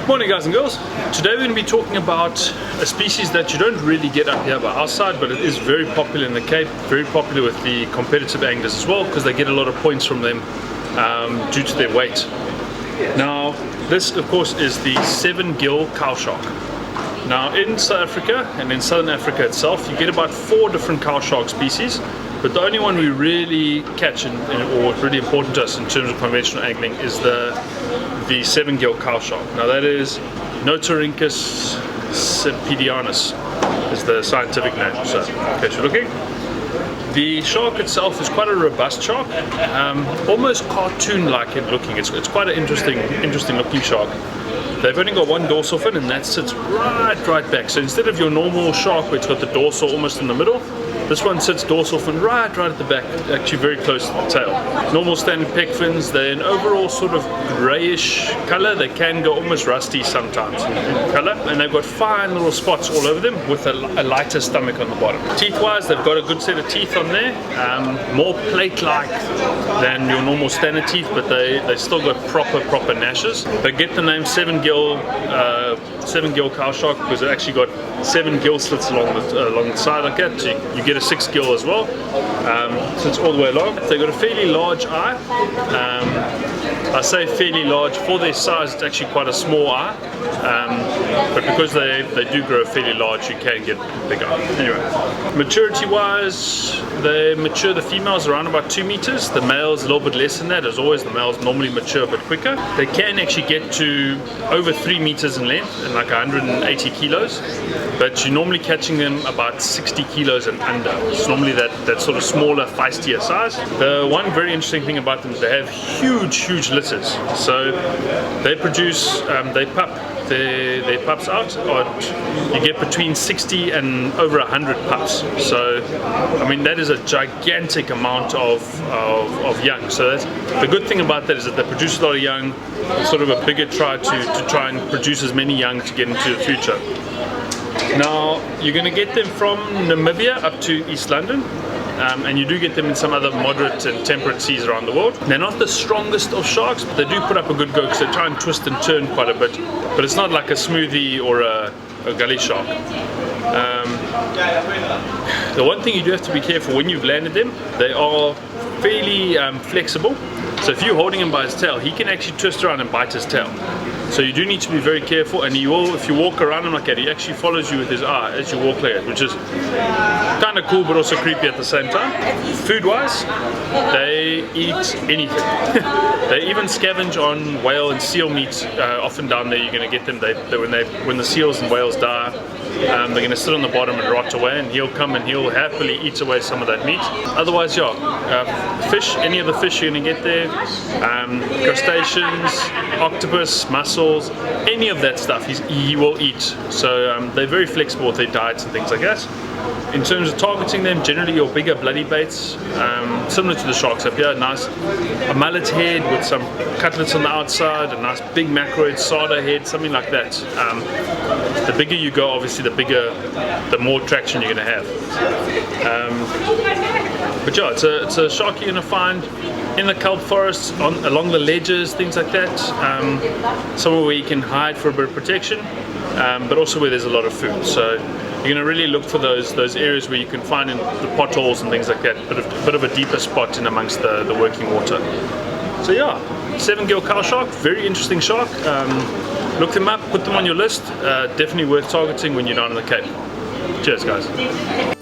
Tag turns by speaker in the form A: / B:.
A: Morning guys and girls. Today we're going to be talking about a species that you don't really get up here by our side, but it is very popular in the Cape, very popular with the competitive anglers as well, because they get a lot of points from them due to their weight. Now this of course is the sevengill cow shark. Now in South Africa and in Southern Africa itself you get about 4 different cow shark species, but the only one we really catch or really important to us in terms of conventional angling is the sevengill cow shark. Now that is Notorhynchus sepedianus is the scientific name. So in case you're looking, the shark itself is quite a robust shark, almost cartoon-like in looking. It's quite an interesting looking shark. They've only got one dorsal fin, and that sits right back. So instead of your normal shark where it's got the dorsal almost in the middle, this one sits dorsal fin right at the back, actually very close to the tail. Normal standard pec fins, they're an overall sort of greyish colour. They can go almost rusty sometimes in colour, and they've got fine little spots all over them with a lighter stomach on the bottom. Teeth-wise, they've got a good set of teeth on there, more plate-like than your normal standard teeth, but they still got proper gnashes. They get the name sevengill cow shark because it actually got 7 gill slits along the side like that. So you get a 6 gill as well, sits all the way along. They've got a fairly large eye. I say fairly large, for their size it's actually quite a small eye, but because they do grow fairly large you can get big eye. Anyway, maturity wise, they mature, the females around about 2 meters, the males a little bit less than that. As always, the males normally mature a bit quicker. They can actually get to over 3 meters in length and like 180 kilos, but you're normally catching them about 60 kilos and under. It's normally that sort of smaller, feistier size. The one very interesting thing about them is they have huge litters. So they produce, they pup their pups out, or you get between 60 and over 100 pups. So I mean that is a gigantic amount of young. So the good thing about that is that they produce a lot of young. It's sort of a bigger try to try and produce as many young to get into the future. Now you're going to get them from Namibia up to East London, and you do get them in some other moderate and temperate seas around the world. They're not the strongest of sharks, but they do put up a good go because they try and twist and turn quite a bit, but it's not like a smoothie or a gully shark. The one thing you do have to be careful when you've landed them, they are fairly flexible. So if you're holding him by his tail, he can actually twist around and bite his tail. So you do need to be very careful, and he will, if you walk around him like that, he actually follows you with his eye as you walk like that, which is kind of cool but also creepy at the same time. Food-wise, they eat anything. They even scavenge on whale and seal meat. Often down there you're going to get them, when the seals and whales die, they're going to sit on the bottom and rot away, and he'll come and he'll happily eat away some of that meat. Otherwise, yeah, fish, any of the fish you're going to get there, crustaceans, octopus, mussels, any of that stuff he will eat. So they're very flexible with their diets and things like that. In terms of targeting them, generally your bigger bloody baits, similar to the sharks up here, a mullet head with some cutlets on the outside, a nice big macroid sarda head, something like that. The bigger you go, obviously the more traction you're going to have. But yeah, it's a shark you're going to find in the kelp forests, along the ledges, things like that. Somewhere where you can hide for a bit of protection, but also where there's a lot of food. So you're going to really look for those areas where you can find in the potholes and things like that, bit of a deeper spot in amongst the working water. So yeah, sevengill cow shark, very interesting shark. Look them up, put them on your list. Definitely worth targeting when you're down in the Cape. Cheers guys.